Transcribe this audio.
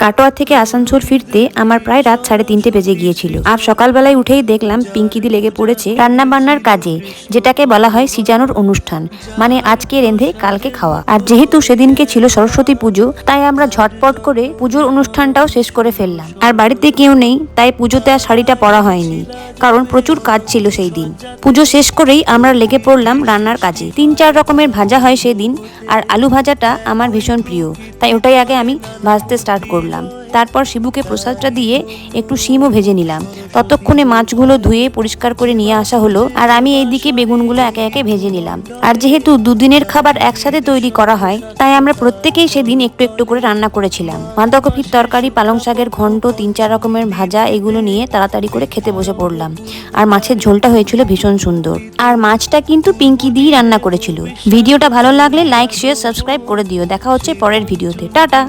কাটোয়া থেকে আসানসোল ফিরতে আমার প্রায় রাত 3:30 বেজে গিয়েছিল। আর সকালবেলায় উঠেই দেখলাম পিঙ্কিদি লেগে পড়েছে রান্না বান্নার কাজে, যেটাকে বলা হয় সিজানোর অনুষ্ঠান, মানে আজকে রেঁধে কালকে খাওয়া। আর যেহেতু সেদিনকে ছিল সরস্বতী পুজো, তাই আমরা ঝটপট করে পুজোর অনুষ্ঠানটাও শেষ করে ফেললাম। আর বাড়িতে কেউ নেই, তাই পুজোতে আর শাড়িটা পরা হয়নি, কারণ প্রচুর কাজ ছিল সেই দিন। পুজো শেষ করেই আমরা লেগে পড়লাম রান্নার কাজে। 3-4 রকমের ভাজা হয় সেদিন, আর আলু ভাজাটা আমার ভীষণ প্রিয়, তাই ওটাই আগে আমি ভাজতে স্টার্ট করলাম। তারপর শিবুকে প্রসাদটা দিয়ে একটু শিমও ভেজে নিলাম। ততক্ষণে মাছগুলো ধুয়ে পরিষ্কার করে নিয়ে আসা হলো, আর আমি এইদিকে বেগুনগুলো একে একে ভেজে নিলাম। আর যেহেতু দুদিনের খাবার একসাথে তৈরি করা হয়, তাই আমরা প্রত্যেকেই সেদিন একটু একটু করে রান্না করেছিলাম। বাঁধাকপির তরকারি, পালং শাকের ঘন্ট, 3-4 রকমের ভাজা, এগুলো নিয়ে তাড়াতাড়ি করে খেতে বসে পড়লাম। আর মাছের ঝোলটা হয়েছিল ভীষণ সুন্দর। আর মাছটা কিন্তু পিঙ্কি দিয়েই রান্না করেছিল। ভিডিওটা ভালো লাগলে লাইক, শেয়ার, সাবস্ক্রাইব করে দিও। দেখা হচ্ছে পরের ভিডিওতে। টাটা।